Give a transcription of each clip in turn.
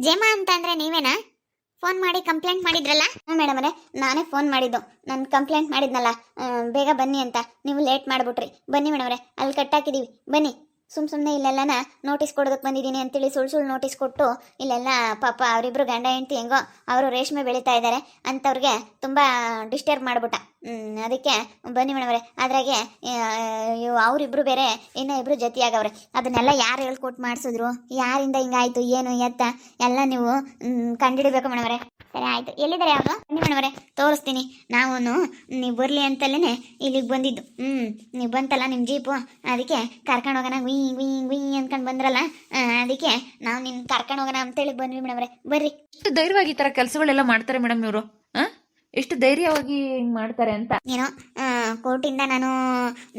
ಜೇಮಾ ಅಂತ ಅಂದ್ರೆ ನೀವೇನಾ? ಫೋನ್ ಮಾಡಿ ಕಂಪ್ಲೇಂಟ್ ಮಾಡಿದ್ರಲ್ಲ? ಮೇಡಮ್ ಅವರೇ, ನಾನೇ ಫೋನ್ ಮಾಡಿದ್ದು. ನಾನು ಕಂಪ್ಲೇಂಟ್ ಮಾಡಿದ್ನಲ್ಲ, ಬೇಗ ಬನ್ನಿ ಅಂತ. ನೀವು ಲೇಟ್ ಮಾಡಿಬಿಟ್ರಿ. ಬನ್ನಿ ಮೇಡಮ್ ಅವರೇ, ಅಲ್ಲಿ ಕಟ್ಟಾಕಿದ್ದೀವಿ, ಬನ್ನಿ. ಸುಮ್ಮನೆ ಇಲ್ಲೆಲ್ಲನ ನೋಟಿಸ್ ಕೊಡೋದಕ್ಕೆ ಬಂದಿದ್ದೀನಿ ಅಂತೇಳಿ ಸುಳ್ಳು ನೋಟಿಸ್ ಕೊಟ್ಟು ಇಲ್ಲೆಲ್ಲ ಪಾಪ ಅವರಿಬ್ರು ಗಂಡ ಹೆಂಡ್ತಿ ಹೆಂಗೋ ಅವರು ರೇಷ್ಮೆ ಬೆಳೀತಾ ಇದ್ದಾರೆ ಅಂಥವ್ರಿಗೆ ತುಂಬ ಡಿಸ್ಟರ್ಬ್ ಮಾಡಿಬಿಟ್ಟ. ಅದಕ್ಕೆ ಬನ್ನಿ ಮೇಡಮ್ರೆ. ಅದ್ರಾಗೆ ಅವರಿಬ್ರು ಬೇರೆ ಇನ್ನೂ ಇಬ್ಬರು ಜೊತೆಯಾಗವ್ರೆ. ಅದನ್ನೆಲ್ಲ ಯಾರು ಹೇಳ್ಕೊಟ್ಟು ಮಾಡಿಸಿದ್ರು, ಯಾರಿಂದ ಹಿಂಗಾಯ್ತು, ಏನು ಎತ್ತ ಎಲ್ಲ ನೀವು ಕಂಡುಹಿಡಿಬೇಕು ಮೇಡಮ್ರೆ. ಸರಿ ಆಯಿತು. ಎಲ್ಲಿದ್ದಾರೆ ಅವರು? ಬನ್ನಿ ಮೇಡಮ್ರೆ, ತೋರಿಸ್ತೀನಿ. ನಾವು ನೀವು ಬರಲಿ ಅಂತಲೇ ಇಲ್ಲಿಗೆ ಬಂದಿದ್ದು. ನೀವು ಬಂತಲ್ಲ ನಿಮ್ಮ ಜೀಪು, ಅದಕ್ಕೆ ಕರ್ಕೊಂಡು ಹೋಗೋಣ ಗುಯ್ ಗುಯ್ ಗುಯ್ ಅಂದ್ಕೊಂಡು ಬಂದ್ರಲ್ಲ, ಅದಕ್ಕೆ ನಾವು ನಿನ್ನ ಕರ್ಕೊಂಡು ಹೋಗೋಣ ಅಂತೇಳಿ ಬಂದ್ವಿ ಮೇಡಮ್ರೆ. ಬರ್ರಿ. ಎಷ್ಟು ಧೈರ್ಯವಾಗಿ ಈ ಥರ ಕೆಲಸಗಳೆಲ್ಲ ಮಾಡ್ತಾರೆ ಮೇಡಮ್ ಇವರು. ಎಷ್ಟು ಧೈರ್ಯವಾಗಿ ಹಿಂಗೆ ಮಾಡ್ತಾರೆ ಅಂತ. ಏನೋ ಕೋರ್ಟಿಂದ ನಾನು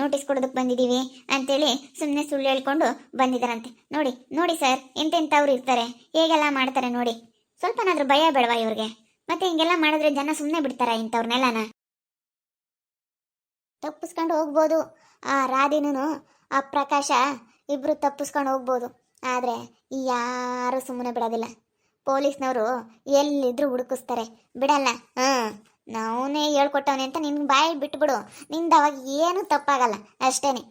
ನೋಟಿಸ್ ಕೊಡೋದಕ್ಕೆ ಬಂದಿದ್ದೀವಿ ಅಂತೇಳಿ ಸುಮ್ಮನೆ ಸುಳ್ಳು ಹೇಳ್ಕೊಂಡು ಬಂದಿದ್ದಾರಂತೆ. ನೋಡಿ ನೋಡಿ ಸರ್, ಎಂತೆಂಥವ್ರು ಇರ್ತಾರೆ, ಹೇಗೆಲ್ಲ ಮಾಡ್ತಾರೆ ನೋಡಿ. ಸ್ವಲ್ಪನಾದ್ರೂ ಭಯ ಬೇಡವಾ ಇವ್ರಿಗೆ? ಮತ್ತೆ ಹಿಂಗೆಲ್ಲ ಮಾಡಿದ್ರೆ ಜನ ಸುಮ್ಮನೆ ಬಿಡ್ತಾರ ಇಂಥವ್ರನ್ನೆಲ್ಲನ? ತಪ್ಪಿಸ್ಕೊಂಡು ಹೋಗ್ಬೋದು ಆ ರಾಧಿನೂ ಆ ಪ್ರಕಾಶ ಇಬ್ರು ತಪ್ಪಿಸ್ಕೊಂಡು ಹೋಗ್ಬೋದು. ಆದರೆ ಯಾರು ಸುಮ್ಮನೆ ಬಿಡೋದಿಲ್ಲ. ಪೊಲೀಸ್ನವರು ಎಲ್ಲಿದ್ರು ಹುಡುಕಿಸ್ತಾರೆ, ಬಿಡಲ್ಲ. ನಾವೇ ಹೇಳ್ಕೊಟ್ಟವನೆ ಅಂತ ನಿನ್ಗೆ ಬಾಯಿ ಬಿಟ್ಬಿಡು, ನಿಂದು ಅವಾಗ ಏನು ತಪ್ಪಾಗಲ್ಲ ಅಷ್ಟೇನೆ.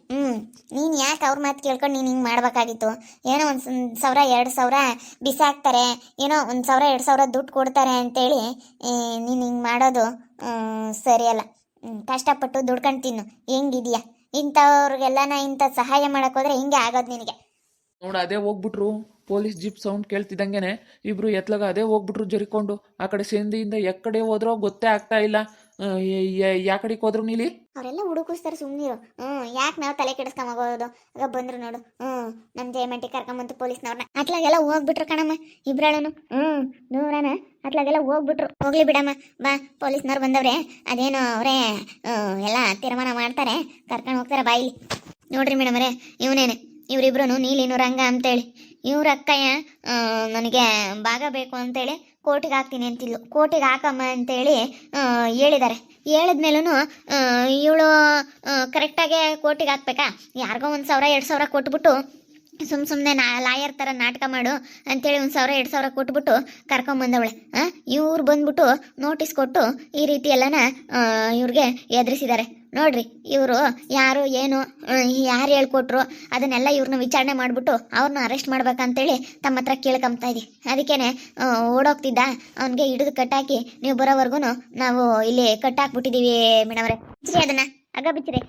ನೀನು ಯಾಕೆ ಅವ್ರ ಮಾತು ಕೇಳ್ಕೊಂಡು ನೀನು ಹಿಂಗೆ ಮಾಡ್ಬೇಕಾಗಿತ್ತು? ಏನೋ 1,000 2,000 ಬಿಸಾಕ್ತಾರೆ, ಏನೋ 1,000 2,000 ದುಡ್ಡು ಕೊಡ್ತಾರೆ ಅಂತೇಳಿ ನೀನು ಹಿಂಗೆ ಮಾಡೋದು ಸರಿಯಲ್ಲ. ಕಷ್ಟಪಟ್ಟು ದುಡ್ಕೊಂಡು ತಿನ್ನು, ಹೆಂಗಿದೆಯಾ? ಇಂಥವ್ರಿಗೆಲ್ಲನ ಇಂಥ ಸಹಾಯ ಮಾಡೋಕ್ಕೋದ್ರೆ ಹಿಂಗೆ ಆಗೋದು ನಿನಗೆ. ನೋಡು, ಅದೇ ಹೋಗ್ಬಿಟ್ರು. ಪೊಲೀಸ್ ಜೀಪ್ ಸೌಂಡ್ ಕೇಳ್ತಿದ್ದಂಗೆನೆ ಇಬ್ರು ಎತ್ಲಾಗ ಅದೇ ಹೋಗ್ಬಿಟ್ರು ಜರಿಕೊಂಡು. ಆ ಕಡೆ ಸೇಂದಿಯಿಂದ ಎಕ್ಕಡೆ ಹೋದ್ರೋ ಗೊತ್ತೇ ಆಗ್ತಾ ಇಲ್ಲ. ಯಾ ಕಡೆಗೆ ಹೋದ್ರು ನೀಲಿ? ಅವರೆಲ್ಲ ಹುಡುಕಿಸ್ತಾರೆ, ಸುಮ್ಮನಿರು. ಯಾಕೆ ನಾವು ತಲೆ ಕೆಡಿಸ್ಕೊಂಬೋಗೋದು? ಆಗ ಬಂದ್ರು ನೋಡು, ನಮ್ಮ ಜಯಮಂಟಿ ಕರ್ಕೊಂಬಂತು ಪೊಲೀಸ್ನವ್ರನ್ನ. ಅಟ್ಲಾಗೆಲ್ಲ ಹೋಗ್ಬಿಟ್ರು ಕಣಮ್ಮ ಇಬ್ರಾಳನು. ನೂರನ ಅಟ್ಲಾಗೆಲ್ಲ ಹೋಗ್ಬಿಟ್ರು. ಹೋಗ್ಲಿ ಬಿಡಮ್ಮ, ಬಾ, ಪೊಲೀಸ್ನವ್ರು ಬಂದವ್ರೆ, ಅದೇನೋ ಅವರೇ ಎಲ್ಲ ತೀರ್ಮಾನ ಮಾಡ್ತಾರೆ, ಕರ್ಕೊಂಡು ಹೋಗ್ತಾರೆ ಬಾಯಿಲಿ. ನೋಡ್ರಿ ಮೇಡಮರೇ, ಇವನೇನೆ ಇವರಿಬ್ರು, ನೀಲಿನು ರಂಗ ಅಂತೇಳಿ. ಇವ್ರ ಅಕ್ಕಯ್ಯ ನನಗೆ ಭಾಗ ಬೇಕು ಅಂತೇಳಿ ಕೋರ್ಟಿಗೆ ಹಾಕ್ತೀನಿ ಅಂತಿದ್ಲು. ಕೋರ್ಟಿಗೆ ಹಾಕಮ್ಮ ಅಂತೇಳಿ ಹೇಳಿದ್ದಾರೆ. ಹೇಳಿದ್ಮೇಲೂ ಇವಳು ಕರೆಕ್ಟಾಗೆ ಕೋರ್ಟಿಗೆ ಹಾಕ್ಬೇಕಾ? ಯಾರಿಗೋ 1,000 2,000 ಕೊಟ್ಬಿಟ್ಟು ಸುಮ್ಮನೆ ಲಾಯರ್ ಥರ ನಾಟಕ ಮಾಡು ಅಂತೇಳಿ 1,000 2,000 ಕೊಟ್ಬಿಟ್ಟು ಕರ್ಕೊಂಬಂದವಳೆ. ಇವ್ರು ಬಂದ್ಬಿಟ್ಟು ನೋಟಿಸ್ ಕೊಟ್ಟು ಈ ರೀತಿ ಎಲ್ಲನ ಇವ್ರಿಗೆ ಎದುರಿಸಿದ್ದಾರೆ. ನೋಡ್ರಿ, ಇವರು ಯಾರು ಏನು ಯಾರು ಹೇಳ್ಕೊಟ್ರು ಅದನ್ನೆಲ್ಲ ಇವ್ರನ್ನ ವಿಚಾರಣೆ ಮಾಡಿಬಿಟ್ಟು ಅವ್ರನ್ನ ಅರೆಸ್ಟ್ ಮಾಡ್ಬೇಕಂತೇಳಿ ತಮ್ಮ ಹತ್ರ ಕೇಳ್ಕೊಂಬ್ತಾ ಇದ್ವಿ. ಅದಕ್ಕೇನೆ ಓಡೋಗ್ತಿದ್ದ ಅವನಿಗೆ ಹಿಡಿದು ಕಟ್ಟಾಕಿ ನೀವು ಬರೋವರೆಗೂ ನಾವು ಇಲ್ಲಿ ಕಟ್ಟಾಕ್ಬಿಟ್ಟಿದ್ದೀವಿ ಮೇಡಮ್ರೆ. ಬಿಚ್ಚಿರಿ ಅದನ್ನ, ಆಗ ಬಿಚ್ಚಿರಿ.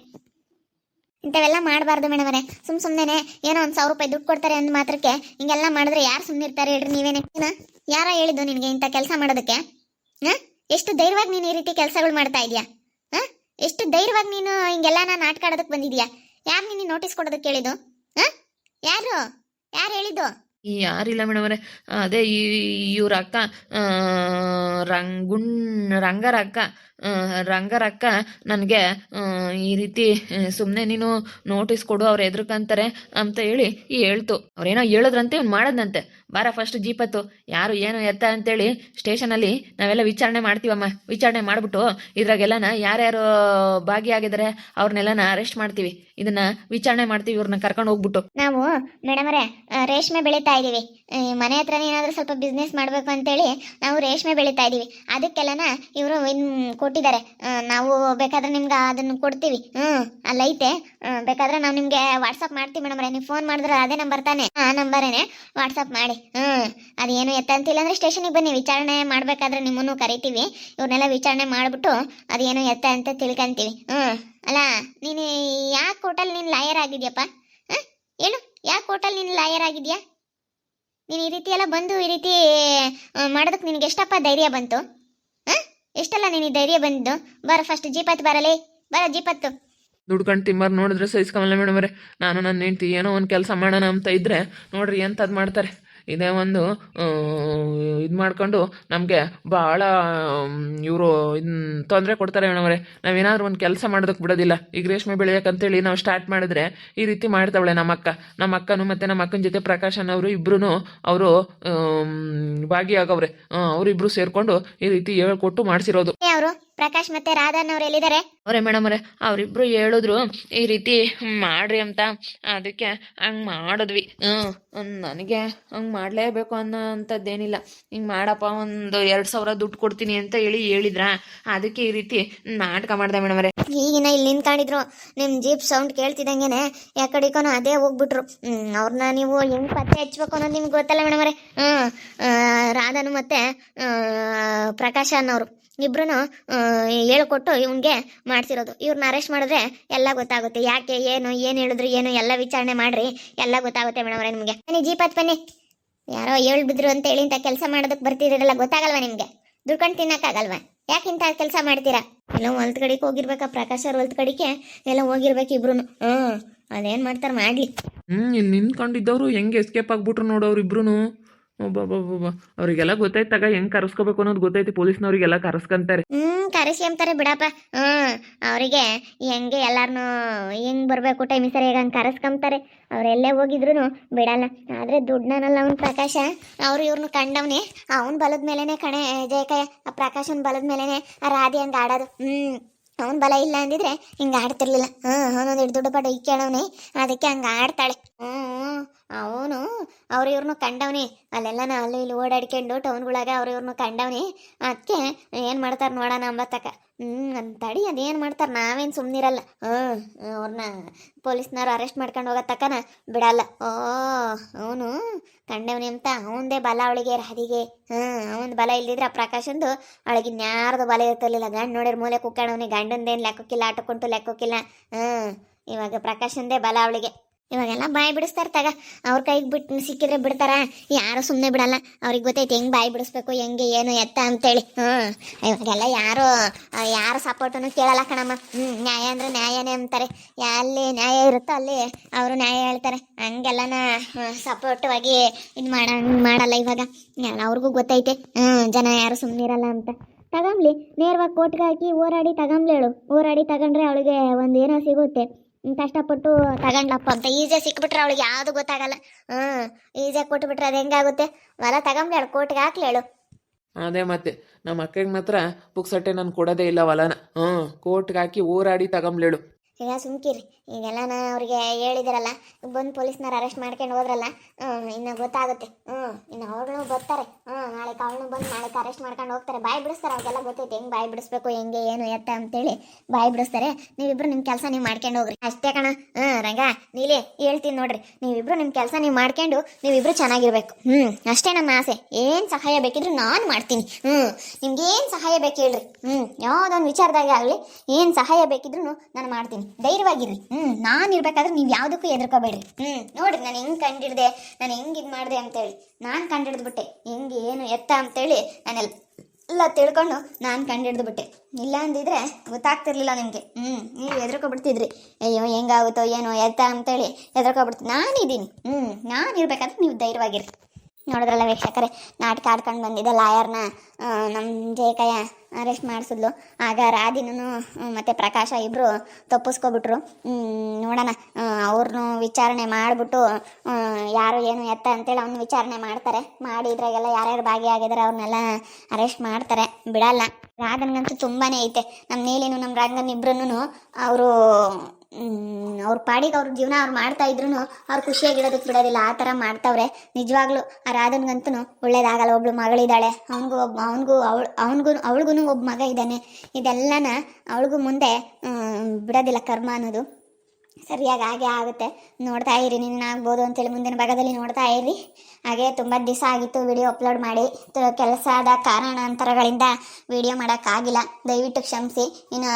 ಇಂಥವೆಲ್ಲ ಮಾಡಬಾರ್ದು ಮೇಡಮರೇ. ಸುಮ್ಮನೆ ಏನೋ 1,000 ರೂಪಾಯಿ ದುಡ್ಡು ಕೊಡ್ತಾರೆ ಅಂದ ಮಾತ್ರಕ್ಕೆ ಹಿಂಗೆಲ್ಲ ಮಾಡಿದ್ರೆ ಯಾರು ಸುಮ್ಮನೆ ಇರ್ತಾರೆ ಹೇಳ್ರಿ? ನೀವೇನೆ ಯಾರೋ ಹೇಳಿದ್ದು ನಿನಗೆ ಇಂಥ ಕೆಲಸ ಮಾಡೋದಕ್ಕೆ? ಎಷ್ಟು ಧೈರ್ಯವಾಗಿ ನೀನು ಈ ರೀತಿ ಕೆಲಸಗಳು ಮಾಡ್ತಾ ಇದೀಯಾ? ಎಷ್ಟು ಧೈರ್ಯವಾಗಿ ನೀನು ಹಿಂಗೆಲ್ಲ ನಾಟಕ ಆಡೋದಕ್ಕೆ ಬಂದಿದ್ಯಾ? ಯಾರು ನೀನು ನೋಟಿಸ್ ಕೊಡೋದಕ್ಕೆ ಹೇಳಿದ್ದು? ಯಾರು ಯಾರು ಹೇಳಿದ್ದು? ಯಾರಿಲ್ಲ ಮೇಡಮರೇ, ಅದೇ ಇವ್ರ ಅಕ್ಕ ರಂಗರ ಅಕ್ಕ ನನಗೆ ಈ ರೀತಿ ಸುಮ್ಮನೆ ನೀನು ನೋಟಿಸ್ ಕೊಡು, ಅವ್ರು ಎದ್ರಕಂತಾರೆ ಅಂತ ಹೇಳಿ ಹೇಳ್ತು. ಅವ್ರೇನೋ ಹೇಳಿದ್ರಂತೆ, ಇವ್ನು ಮಾಡೋದಂತೆ. ಬಾರ ಫಸ್ಟ್ ಜೀಪತ್ತು ಯಾರು ಏನು ಎತ್ತ ಅಂತೇಳಿ ಸ್ಟೇಷನಲ್ಲಿ ನಾವೆಲ್ಲ ವಿಚಾರಣೆ ಮಾಡ್ತೀವಮ್ಮ. ವಿಚಾರಣೆ ಮಾಡಿಬಿಟ್ಟು ಇದ್ರಾಗೆಲ್ಲನ ಯಾರ್ಯಾರು ಭಾಗಿಯಾಗಿದ್ದಾರೆ ಅವ್ರನ್ನೆಲ್ಲನ ಅರೆಸ್ಟ್ ಮಾಡ್ತೀವಿ. ಇದನ್ನ ವಿಚಾರಣೆ ಮಾಡ್ತೀವಿ ಇವ್ರನ್ನ ಕರ್ಕೊಂಡು ಹೋಗ್ಬಿಟ್ಟು. ನಾವು ಮೇಡಮರೇ ರೇಷ್ಮೆ ಬೆಳೀತಾ ಇದ್ದೀವಿ. ಮನೆ ಹತ್ರನೇ ಏನಾದರೂ ಸ್ವಲ್ಪ ಬಿಸ್ನೆಸ್ ಮಾಡಬೇಕು ಅಂತೇಳಿ ನಾವು ರೇಷ್ಮೆ ಬೆಳೀತಾ ಇದ್ದೀವಿ. ಅದಕ್ಕೆಲ್ಲನ ಇವರು ಕೊಟ್ಟಿದ್ದಾರೆ. ನಾವು ಬೇಕಾದ್ರೆ ನಿಮ್ಗೆ ಅದನ್ನು ಕೊಡ್ತೀವಿ. ಅಲ್ಲೈತೆ, ಬೇಕಾದ್ರೆ ನಾವು ನಿಮಗೆ ವಾಟ್ಸಪ್ ಮಾಡ್ತೀವಿ ಮೇಡಮ್ರೆ. ನೀವು ಫೋನ್ ಮಾಡಿದ್ರೆ ಅದೇ ನಂಬರ್ ತಾನೆ? ಆ ನಂಬರೇನೆ ವಾಟ್ಸಪ್ ಮಾಡಿ. ಅದೇನು ಎತ್ತ ಅಂತಿಲ್ಲ ಅಂದರೆ ಸ್ಟೇಷನಿಗೆ ಬನ್ನಿ, ವಿಚಾರಣೆ ಮಾಡಬೇಕಾದ್ರೆ ನಿಮ್ಮನ್ನು ಕರಿತೀವಿ. ಇವ್ರನ್ನೆಲ್ಲ ವಿಚಾರಣೆ ಮಾಡಿಬಿಟ್ಟು ಅದೇನು ಎತ್ತ ಅಂತ ತಿಳ್ಕೊಂತೀವಿ. ಅಲ್ಲ, ನೀನು ಯಾವ ಕೋರ್ಟಲ್ಲಿ ನೀನು ಲಾಯರ್ ಆಗಿದ್ಯಪ್ಪ? ಏನು ಯಾವ ಕೋರ್ಟಲ್ಲಿ ನೀನು ಲಾಯರ್ ಆಗಿದ್ಯಾ? ನೀನು ಈ ರೀತಿ ಎಲ್ಲ ಬಂದು ಈ ರೀತಿ ಮಾಡೋದಕ್ಕೆ ನಿನಗೆ ಎಷ್ಟಪ್ಪ ಧೈರ್ಯ ಬಂತು? ಎಷ್ಟಲ್ಲ ನೀನು ಧೈರ್ಯ ಬಂದಿದ್ದು? ಬರ ಫಸ್ಟ್ ಜೀಪತ್ತು ಬರಲೇ, ಬರ ಜೀಪತ್ತು. ದುಡ್ಕೊಂಡು ತಿಂಬಾರು ನೋಡಿದ್ರೆ ಸಹಿಸ್ಕೊಂಬಲ್ಲ ಮೇಡಮರೇ. ನಾನು ನನ್ನ ಹೆಂಡ್ತಿ ಏನೋ ಒಂದು ಕೆಲಸ ಮಾಡೋಣ ಅಂತ ಇದ್ದರೆ ನೋಡ್ರಿ ಎಂಥದ್ದು ಮಾಡ್ತಾರೆ. ಇದೇ ಒಂದು ಇದು ಮಾಡ್ಕೊಂಡು ನಮಗೆ ಭಾಳ ಇವರು ತೊಂದರೆ ಕೊಡ್ತಾರೆ ಮೇಡಮರೇ. ನಾವೇನಾದ್ರೂ ಒಂದು ಕೆಲಸ ಮಾಡೋದಕ್ಕೆ ಬಿಡೋದಿಲ್ಲ. ಈಗ ರೇಷ್ಮೆ ಬೆಳೆಯೋಕ್ಕಂತೇಳಿ ನಾವು ಸ್ಟಾರ್ಟ್ ಮಾಡಿದ್ರೆ ಈ ರೀತಿ ಮಾಡ್ತಾವಳೆ ನಮ್ಮ ಅಕ್ಕನೂ ಮತ್ತು ನಮ್ಮ ಅಕ್ಕನ ಜೊತೆ ಪ್ರಕಾಶನ್ ಅವರು ಇಬ್ಬರೂ ಅವರು ಭಾಗಿಯಾಗವ್ರೆ. ಅವರಿಬ್ಬರು ಸೇರಿಕೊಂಡು ಈ ರೀತಿ ಹೇಳ್ಕೊಟ್ಟು ಮಾಡಿಸಿರೋದು. ಅವರು ಪ್ರಕಾಶ್ ಮತ್ತೆ ರಾಧಾನ್ ಅವ್ರು ಎಲ್ಲಿದ್ದಾರೆ? ಅವರೇ ಮೇಡಮ್ ಅವರೇ, ಅವರಿಬ್ರು ಹೇಳಿದ್ರು ಈ ರೀತಿ ಮಾಡ್ರಿ ಅಂತ, ಅದಕ್ಕೆ ಹಂಗೆ ಮಾಡಿದ್ವಿ. ನನಗೆ ಹಂಗೆ ಮಾಡಲೇಬೇಕು ಅನ್ನೋ ಅಂಥದ್ದೇನಿಲ್ಲ. ಹಿಂಗೆ ಮಾಡಪ್ಪ, ಒಂದು 2,000 ದುಡ್ಡು ಕೊಡ್ತೀನಿ ಅಂತ ಹೇಳಿದ್ರ, ಅದಕ್ಕೆ ಈ ರೀತಿ ನಾಟಕ ಮಾಡಿದೆ ಮೇಡಮ್ ಅವರೇ. ಈಗಿನ ಇಲ್ಲಿ ನಿಂತ್ಕೊಂಡಿದ್ರು, ನಿಮ್ಮ ಜೀಪ್ ಸೌಂಡ್ ಕೇಳ್ತಿದ್ದಂಗೆನೆ ಯಾಕಡಿಕೋನೋ ಅದೇ ಹೋಗ್ಬಿಟ್ರು. ಅವ್ರನ್ನ ನೀವು ಹೆಂಗೆ ಪತ್ತೆ ಹಚ್ಬೇಕು ಅನ್ನೋದು ನಿಮ್ಗೆ ಗೊತ್ತಲ್ಲ ಮೇಡಮ್ ಅವರೇ. ರಾಧಾನು ಮತ್ತೆ ಪ್ರಕಾಶ ಅನ್ನೋರು ಇಬ್ರು ಹೇಳ್ಕೊಟ್ಟು ಇವನ್ಗೆ ಮಾಡ್ತಿರೋದು. ಇವ್ರನ್ನ ಅರೆಸ್ಟ್ ಮಾಡಿದ್ರೆ ಎಲ್ಲ ಗೊತ್ತಾಗುತ್ತೆ. ಯಾಕೆ, ಏನು ಹೇಳಿದ್ರು, ಏನು ಎಲ್ಲ ವಿಚಾರಣೆ ಮಾಡ್ರಿ, ಎಲ್ಲ ಗೊತ್ತಾಗುತ್ತೆ ಮೇಡಮ್ ಅವರೇ ನಿಮಗೆ. ಬನ್ನಿ ಜೀಪ್ ಹತ್ ಬನ್ನಿ. ಯಾರೋ ಬಿದ್ರು ಅಂತ ಹೇಳಿ ಇಂಥ ಕೆಲಸ ಮಾಡೋದಕ್ಕೆ ಬರ್ತಿದ್ದೀರಲ್ಲ, ಗೊತ್ತಾಗಲ್ವಾ ನಿಮಗೆ? ದುಡ್ಕೊಂಡು ತಿನ್ನಕ್ಕಾಗಲ್ವಾ? ಯಾಕೆ ಇಂಥ ಕೆಲಸ ಮಾಡ್ತೀರಾ? ಎಲ್ಲ ಹೊಲ್ದ ಕಡೆಗೆ ಹೋಗಿರ್ಬೇಕಾ, ಪ್ರಕಾಶ್ ಅವ್ರ ಹೊಲ್ದ ಕಡೆಗೆ ಎಲ್ಲ ಹೋಗಿರ್ಬೇಕು ಇಬ್ರು. ಅದೇನು ಮಾಡ್ತಾರೆ ಮಾಡಲಿ. ಇಲ್ಲಿ ನಿಂತ್ಕೊಂಡಿದ್ದವರು ಹೆಂಗೆ ಎಸ್ಕೇಪ್ ಆಗ್ಬಿಟ್ರು ನೋಡು ಅವ್ರಿಬ್ರು. ಒಬ್ಬೊಬ್ಬೊಬ್ಬ ಅವರಿಗೆಲ್ಲ ಗೊತ್ತಾಯ್ತಾಗ ಹೆಂಗೆ ಕರೆಸ್ಕೋಬೇಕು ಅನ್ನೋದು ಗೊತ್ತೈತಿ. ಪೊಲೀಸ್ನವ್ರಿಗೆಲ್ಲ ಕರೆಸ್ಕೊಂತಾರೆ. ಕರೆಸಿ ಅಂತಾರೆ ಬಿಡಪ್ಪ. ಅವರಿಗೆ ಹೆಂಗೆ ಎಲ್ಲಾರನು ಹೆಂಗ್ ಬರಬೇಕು ಟೈಮ್ ಸರಿಯಾಗಿ ಹಂಗೆ ಕರೆಸ್ಕೊಂತಾರೆ. ಅವರೆಲ್ಲೇ ಹೋಗಿದ್ರು ಬಿಡಲ್ಲ. ಆದರೆ ದುಡ್ಡನಲ್ಲ ಅವ್ನು ಪ್ರಕಾಶ. ಅವ್ರು ಇವ್ರನ್ನ ಕಂಡವನೇ, ಅವನ ಬಲದ ಮೇಲೆನೆ ಕಣೆ ಜಯಕಾಯ. ಆ ಪ್ರಕಾಶನ ಬಲದ ಮೇಲೆನೆ ಆ ರಾಧಿ ಹಂಗೆ ಆಡೋದು. ಅವನ ಬಲ ಇಲ್ಲ ಅಂದಿದ್ರೆ ಹಿಂಗೆ ಆಡ್ತಿರ್ಲಿಲ್ಲ. ಅವನೊಂದು ದುಡ್ಡು ಪಡ ಇಕ್ಕೇಳವನೇ, ಅದಕ್ಕೆ ಹಂಗೆ ಆಡ್ತಾಳೆ. ಅವನು ಅವ್ರು ಇವ್ರನ್ನು ಕಂಡವನಿ. ಅಲ್ಲೆಲ್ಲನ ಅಲ್ಲಿ ಇಲ್ಲಿ ಓಡಾಡ್ಕೊಂಡು ಟೌನ್ಗಳಾಗ ಅವ್ರು ಇವ್ರನ್ನು ಕಂಡವನಿ. ಅದಕ್ಕೆ ಏನು ಮಾಡ್ತಾರೆ ನೋಡೋಣ ಅಂಬತ್ತಕ್ಕ. ಅಂತಡಿ ಅದೇನು ಮಾಡ್ತಾರೆ, ನಾವೇನು ಸುಮ್ಮನಿರಲ್ಲ. ಅವ್ರನ್ನ ಪೊಲೀಸ್ನವ್ರು ಅರೆಸ್ಟ್ ಮಾಡ್ಕೊಂಡು ಹೋಗತ್ತಕ್ಕನ ಬಿಡಲ್ಲ. ಅವನು ಕಂಡವನಿ ಅಂತ ಅವಂದೇ ಬಲ ಅವಳಿಗೆ, ರಾಧಿಗೆ. ಅವನ ಬಲ ಇಲ್ದಿದ್ರೆ ಆ ಪ್ರಕಾಶಂದು ಅವಳಿಗೆ ಇನ್ಯಾರ್ದು ಬಲ ಇರ್ತಿರ್ಲಿಲ್ಲ. ಗಂಡು ನೋಡಿರ್ ಮೂಲೆ ಕುಕ್ಕಣವನಿ, ಗಂಡಂದೇನು ಲೆಕ್ಕಕ್ಕಿಲ್ಲ, ಆಟಕ್ಕುಂಟು ಲೆಕ್ಕಕ್ಕಿಲ್ಲ. ಇವಾಗ ಪ್ರಕಾಶಂದೇ ಬಲ ಅವಳಿಗೆ. ಇವಾಗೆಲ್ಲ ಬಾಯಿ ಬಿಡಿಸ್ತಾರೆ ತಗ. ಅವ್ರ ಕೈಗೆ ಬಿಟ್ಟು ಸಿಕ್ಕಿದ್ರೆ ಬಿಡ್ತಾರ? ಯಾರು ಸುಮ್ಮನೆ ಬಿಡಲ್ಲ. ಅವ್ರಿಗೆ ಗೊತ್ತೈತೆ ಹೆಂಗೆ ಬಾಯಿ ಬಿಡಿಸ್ಬೇಕು, ಹೆಂಗೆ ಏನು ಎತ್ತ ಅಂತೇಳಿ. ಇವಾಗೆಲ್ಲ ಯಾರು ಸಪೋರ್ಟನ್ನು ಕೇಳಲ್ಲ ಕಣಮ್ಮ. ನ್ಯಾಯ ಅಂದ್ರೆ ನ್ಯಾಯನೇ ಅಂತಾರೆ. ಎಲ್ಲಿ ನ್ಯಾಯ ಇರುತ್ತೋ ಅಲ್ಲಿ ಅವರು ನ್ಯಾಯ ಹೇಳ್ತಾರೆ. ಹಂಗೆಲ್ಲನ ಸಪೋರ್ಟಿವಾಗಿ ಇದು ಮಾಡಲ್ಲ ಇವಾಗ. ಅವ್ರಿಗೂ ಗೊತ್ತೈತೆ ಜನ ಯಾರು ಸುಮ್ಮನಿರಲ್ಲ ಅಂತ. ತಗೊಂಬ್ಲಿ, ನೇರವಾಗಿ ಕೋರ್ಟ್ಗೆ ಹಾಕಿ ಹೋರಾಡಿ ತಗೊಂಬ್ಲೇಳು. ಹೋರಾಡಿ ತಗೊಂಡ್ರೆ ಅವಳಿಗೆ ಒಂದು ಏನೋ ಸಿಗುತ್ತೆ. ಕಷ್ಟಪಟ್ಟು ತಗೊಂಡ್ಲಪ್ಪ ಅಂತ ಈಸಿಯಾಗಿ ಸಿಕ್ಬಿಟ್ರೆ ಅವಳಿಗೆ ಯಾವುದು ಗೊತ್ತಾಗಲ್ಲ. ಈಸಿಯಾಗಿ ಕೊಟ್ಬಿಟ್ರೆ ಅದು ಹೆಂಗಾಗುತ್ತೆ? ಹೊಲ ತಗೊಂಬ್ಲೇಳು, ಕೋರ್ಟ್ಗೆ ಹಾಕ್ಲೇಳು. ಅದೇ ಮತ್ತೆ ನಮ್ಮ ಅಕ್ಕಗೆ ಮಾತ್ರ ಪುಕ್ಸಟ್ಟೆ ನಾನು ಕೊಡೋದೇ ಇಲ್ಲ ಹೊಲನ. ಕೋರ್ಟ್ಗೆ ಹಾಕಿ ಹೋರಾಡಿ ತಗೊಂಬ್ಲೇಳು. ಈಗ ಸುಮ್ಕಿರಿ. ಈಗೆಲ್ಲ ಅವ್ರಿಗೆ ಹೇಳಿದಿರಲ್ಲ, ಬಂದು ಪೊಲೀಸ್ನವ್ರು ಅರೆಸ್ಟ್ ಮಾಡ್ಕೊಂಡು ಹೋದ್ರಲ್ಲ, ಇನ್ನು ಗೊತ್ತಾಗುತ್ತೆ. ಇನ್ನು ಅವ್ರನ್ನೂ ಬರ್ತಾರೆ. ನಾಳೆ ಅವಳನ್ನು ಬಂದು ನಾಳೆ ಅರೆಸ್ಟ್ ಮಾಡ್ಕೊಂಡು ಹೋಗ್ತಾರೆ. ಬಾಯಿ ಬಿಡಿಸ್ತಾರೆ. ಅವ್ರಿಗೆಲ್ಲ ಗೊತ್ತೈತೆ ಹೆಂಗೆ ಬಾಯಿ ಬಿಡಿಸ್ಬೇಕು, ಹೆಂಗೆ ಏನು ಎತ್ತ ಅಂತೇಳಿ ಬಾಯಿ ಬಿಡಿಸ್ತಾರೆ. ನೀವಿಬ್ರು ನಿಮ್ಮ ಕೆಲಸ ನೀವು ಮಾಡ್ಕೊಂಡು ಹೋಗ್ರಿ ಅಷ್ಟೇ ಕಣ. ರಂಗ ನೀಲಿ ಹೇಳ್ತೀನಿ ನೋಡ್ರಿ, ನೀವಿಬ್ರು ನಿಮ್ಮ ಕೆಲಸ ನೀವು ಮಾಡ್ಕೊಂಡು ನೀವಿಬ್ರು ಚೆನ್ನಾಗಿರ್ಬೇಕು. ಅಷ್ಟೇ ನಮ್ಮ ಆಸೆ. ಏನು ಸಹಾಯ ಬೇಕಿದ್ರು ನಾನು ಮಾಡ್ತೀನಿ. ನಿಮ್ಗೇನು ಸಹಾಯ ಬೇಕು ಹೇಳ್ರಿ. ಯಾವುದೊಂದು ವಿಚಾರದಾಗ ಆಗಲಿ ಏನು ಸಹಾಯ ಬೇಕಿದ್ರು ನಾನು ಮಾಡ್ತೀನಿ. ಧೈರ್ಯವಾಗಿರ್ರಿ. ನಾನು ಇರ್ಬೇಕಾದ್ರೆ ನೀವು ಯಾವುದಕ್ಕೂ ಹೆದರ್ಕೋಬೇಡ್ರಿ. ನೋಡ್ರಿ ನಾನು ಹೆಂಗೆ ಕಂಡಿಡ್ದೆ, ನಾನು ಹೆಂಗೆ ಇದು ಮಾಡಿದೆ ಅಂತೇಳಿ. ನಾನು ಕಂಡಿಡ್ದುಬಿಟ್ಟೆ ಹೆಂಗೆ ಏನು ಎತ್ತ ಅಂತೇಳಿ. ನಾನೆಲ್ಲ ತಿಳ್ಕೊಂಡು ನಾನು ಕಂಡಿಡ್ದುಬಿಟ್ಟೆ. ಇಲ್ಲ ಅಂದಿದ್ರೆ ಗೊತ್ತಾಗ್ತಿರ್ಲಿಲ್ಲ ನಿಮಗೆ. ನೀವು ಹೆದರ್ಕೊಬಿಡ್ತಿದ್ರಿ. ಅಯ್ಯೋ ಹೆಂಗಾಗುತ್ತೋ ಏನೋ ಎತ್ತ ಅಂತೇಳಿ ಹೆದರ್ಕೊಬಿಡ್ತೀನಿ. ನಾನಿದ್ದೀನಿ. ನಾನು ಇರ್ಬೇಕಾದ್ರೆ ನೀವು ಧೈರ್ಯವಾಗಿರ್ರಿ. ನೋಡಿದ್ರಲ್ಲ ವೀಕ್ಷಕರೇ, ನಾಟಕ ಆಡ್ಕೊಂಡು ಬಂದಿದ್ದ ಲಾಯರ್ನ ನಮ್ಮ ಜಯಕಾಯ ಅರೆಸ್ಟ್ ಮಾಡಿಸಿದ್ಲು. ಆಗ ರಾಧಿನೂ ಮತ್ತು ಪ್ರಕಾಶ ಇಬ್ಬರು ತಪ್ಪಿಸ್ಕೊಬಿಟ್ರು. ನೋಡೋಣ, ಅವ್ರನ್ನೂ ವಿಚಾರಣೆ ಮಾಡಿಬಿಟ್ಟು ಯಾರು ಏನು ಎತ್ತ ಅಂತೇಳಿ ಅವ್ನ ವಿಚಾರಣೆ ಮಾಡ್ತಾರೆ. ಮಾಡಿ ಇದ್ರಾಗೆಲ್ಲ ಯಾರ್ಯಾರು ಭಾಗಿಯಾಗಿದ್ದಾರೆ ಅವ್ರನ್ನೆಲ್ಲ ಅರೆಸ್ಟ್ ಮಾಡ್ತಾರೆ, ಬಿಡಲ್ಲ. ರಾಧನ್ಗಂತೂ ತುಂಬಾ ಐತೆ. ನಮ್ಮ ನೀಲಿನೂ ನಮ್ಮ ರಂಗನ್ ಇಬ್ರು ಅವರು ಅವ್ರ ಪಾಡಿಗೆ ಅವ್ರ ಜೀವನ ಅವ್ರು ಮಾಡ್ತಾ ಇದ್ರು ಅವ್ರು ಖುಷಿಯಾಗಿಡೋದಕ್ಕೆ ಬಿಡೋದಿಲ್ಲ. ಆ ಥರ ಮಾಡ್ತಾವ್ರೆ. ನಿಜವಾಗ್ಲೂ ಆ ರಾಧನ್ಗಂತೂ ಒಳ್ಳೇದಾಗಲ್ಲ. ಒಬ್ಳು ಮಗಳಿದ್ದಾಳೆ, ಅವಳಿಗೂ ಒಬ್ಬ ಮಗ ಇದ್ದಾನೆ. ಇದೆಲ್ಲನ ಅವಳಿಗೂ ಮುಂದೆ ಬಿಡೋದಿಲ್ಲ ಕರ್ಮ ಅನ್ನೋದು. ಸರಿಯಾಗಿ ಹಾಗೆ ಆಗುತ್ತೆ. ನೋಡ್ತಾ ಇರಿ, ನಿನ್ನಾಗ್ಬೋದು ಅಂತೇಳಿ ಮುಂದಿನ ಭಾಗದಲ್ಲಿ ನೋಡ್ತಾ ಇರಿ. ಹಾಗೆ ತುಂಬ ದಿವಸ ಆಗಿತ್ತು ವಿಡಿಯೋ ಅಪ್ಲೋಡ್ ಮಾಡಿ. ಕೆಲಸದ ಕಾರಣಾಂತರಗಳಿಂದ ವಿಡಿಯೋ ಮಾಡೋಕ್ಕಾಗಿಲ್ಲ, ದಯವಿಟ್ಟು ಕ್ಷಮಿಸಿ. ಇನ್ನು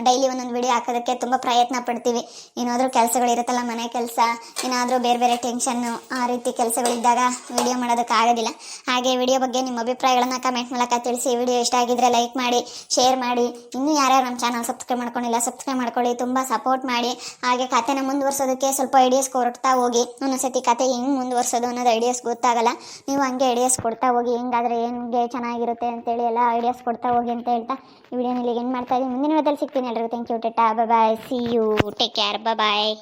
ಡೈಲಿ ಒಂದೊಂದು ವಿಡಿಯೋ ಹಾಕೋದಕ್ಕೆ ತುಂಬ ಪ್ರಯತ್ನ ಪಡ್ತೀವಿ. ಏನಾದರೂ ಕೆಲಸಗಳಿರುತ್ತಲ್ಲ, ಮನೆ ಕೆಲಸ, ಏನಾದರೂ ಬೇರೆ ಬೇರೆ ಟೆನ್ಷನ್ನು, ಆ ರೀತಿ ಕೆಲಸಗಳಿದ್ದಾಗ ವಿಡಿಯೋ ಮಾಡೋದಕ್ಕಾಗೋದಿಲ್ಲ. ಹಾಗೆ ವಿಡಿಯೋ ಬಗ್ಗೆ ನಿಮ್ಮ ಅಭಿಪ್ರಾಯಗಳನ್ನು ಕಮೆಂಟ್ ಮೂಲಕ ತಿಳಿಸಿ. ವಿಡಿಯೋ ಇಷ್ಟ ಆಗಿದ್ದರೆ ಲೈಕ್ ಮಾಡಿ, ಶೇರ್ ಮಾಡಿ. ಇನ್ನೂ ಯಾರ್ಯಾರು ನಮ್ಮ ಚಾನಲ್ ಸಬ್ಸ್ಕ್ರೈಬ್ ಮಾಡ್ಕೊಂಡಿಲ್ಲ ಸಬ್ಸ್ಕ್ರೈಬ್ ಮಾಡ್ಕೊಳ್ಳಿ. ತುಂಬ ಸಪೋರ್ಟ್ ಮಾಡಿ. ಹಾಗೆ ಕಥೆನ ಮುಂದುವರ್ಸೋದಕ್ಕೆ ಸ್ವಲ್ಪ ಐಡಿಯಾಸ್ ಕೊಡ್ತಾ ಹೋಗಿ. ಒಂದೊಂದ್ಸತಿ ಕತೆ ಹೆಂಗೆ ಮುಂದುವರ್ಸೋದು ಅನ್ನೋದು ಐಡಿಯಾಸ್ ಗೊತ್ತಾಗಲ್ಲ. ನೀವು ಹಂಗೆ ಐಡಿಯಾಸ್ ಕೊಡ್ತಾ ಹೋಗಿ, ಹೆಂಗಾದರೆ ಹೆಂಗೆ ಚೆನ್ನಾಗಿರುತ್ತೆ ಅಂತೇಳಿ ಎಲ್ಲ ಐಡಿಯಾಸ್ ಕೊಡ್ತಾ ಹೋಗಿ ಅಂತ ಹೇಳ್ತಾ ಈ ವಿಡಿಯೋನಲ್ಲಿ ಏನು ಮಾಡ್ತಾ ಇದ್ದೀನಿ. ಮುಂದಿನ ವಿಡಿಯೋದಲ್ಲಿ ಸಿಗ್ತೀನಿ. ಎಲ್ಲರಿಗೂ thank you. Tata, bye, see you, take care, bye.